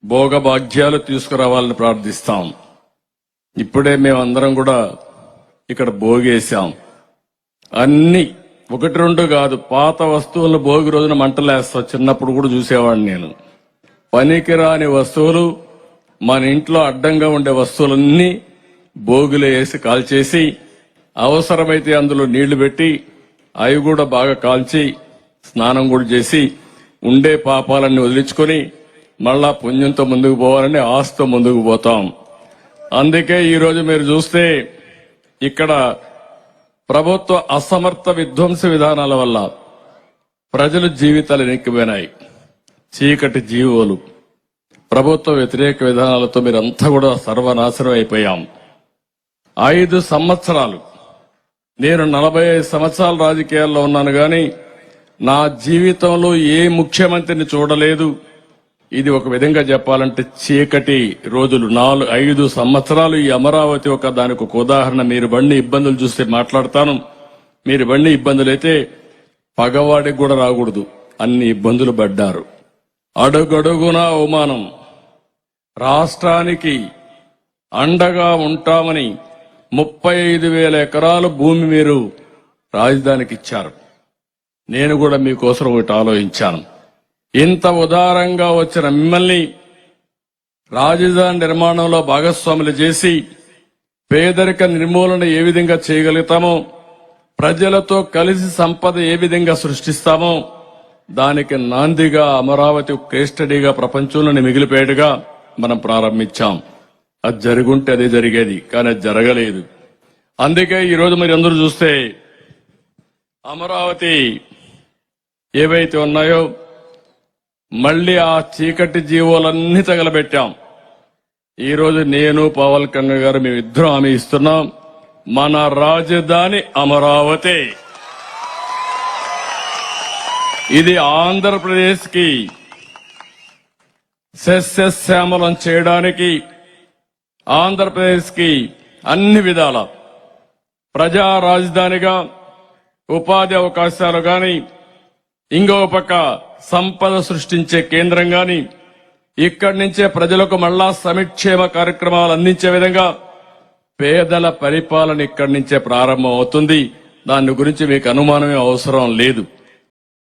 భోగభాగ్యాలు తీసుకురావాలని ప్రార్థిస్తాం. ఇప్పుడే మేమందరం కూడా ఇక్కడ భోగేశాం. అన్ని ఒకటి రెండు కాదు, పాత వస్తువులను భోగి రోజున మంటలేస్తా. చిన్నప్పుడు కూడా చూసేవాడిని నేను. పనికిరాని వస్తువులు, మన ఇంట్లో అడ్డంగా ఉండే వస్తువులన్నీ భోగిలో వేసి కాల్చేసి, అవసరమైతే అందులో నీళ్లు పెట్టి అవి కూడా బాగా కాల్చి స్నానం కూడా చేసి ఉండే పాపాలన్నీ వదిలించుకొని మళ్ళా పుణ్యంతో ముందుకు పోవాలని ఆశతో ముందుకు పోతాం. అందుకే ఈరోజు మీరు చూస్తే ఇక్కడ ప్రభుత్వ అసమర్థ విధ్వంస విధానాల వల్ల ప్రజల జీవితాలు వెనక్కిపోయినాయి. చీకటి జీవోలు, ప్రభుత్వ వ్యతిరేక విధానాలతో మీరంతా కూడా సర్వనాశనం అయిపోయాం. 5 సంవత్సరాలు, నేను 45 సంవత్సరాల రాజకీయాల్లో ఉన్నాను గాని నా జీవితంలో ఏ ముఖ్యమంత్రిని చూడలేదు. ఇది ఒక విధంగా చెప్పాలంటే చీకటి రోజులు. 5 సంవత్సరాలు ఈ అమరావతి దానికి ఒక ఉదాహరణ. మీరు బండి ఇబ్బందులు చూస్తే మాట్లాడతాను. మీరు బండి ఇబ్బందులైతే పగవాడికి కూడా రాకూడదు, అన్ని ఇబ్బందులు పడ్డారు. అడుగడుగునా అవమానం. రాష్ట్రానికి అండగా ఉంటామని 35,000 ఎకరాలు భూమి మీరు రాజధానికి ఇచ్చారు. నేను కూడా మీకోసం ఒకటి ఆలోచించాను. ఇంత ఉదారంగా వచ్చిన మిమ్మల్ని రాజధాని నిర్మాణంలో భాగస్వాములు చేసి పేదరిక నిర్మూలన ఏ విధంగా చేయగలుగుతామో, ప్రజలతో కలిసి సంపద ఏ విధంగా సృష్టిస్తామో దానికి నాందిగా అమరావతి కేస్ స్టడీగా ప్రపంచంలోని మిగిలిపోయేట్టుగా మనం ప్రారంభించాం. అది జరుగుంటే అదే జరిగేది, కానీ అది జరగలేదు. అందుకే ఈరోజు మీరు అందరూ చూస్తే అమరావతి ఏవైతే ఉన్నాయో మళ్లీ ఆ చీకటి జీవోలన్నీ తగలబెట్టాం. ఈరోజు నేను పవన్ కళ్యాణ్ గారు మేమిద్దరం హామీ ఇస్తున్నాం, మన రాజధాని అమరావతి. ఇది ఆంధ్రప్రదేశ్ కి సస్యశ్యామలం చేయడానికి, ఆంధ్రప్రదేశ్ కి అన్ని విధాల ప్రజా రాజధానిగా ఉపాధి అవకాశాలు గాని, ఇంకో పక్క సంపద సృష్టించే కేంద్రం గాని, ఇక్కడి నుంచే ప్రజలకు మళ్ళా సంక్షేమ కార్యక్రమాలు అందించే విధంగా పేదల పరిపాలన ఇక్కడి నుంచే ప్రారంభం అవుతుంది. దాని గురించి మీకు అనుమానమే అవసరం లేదు.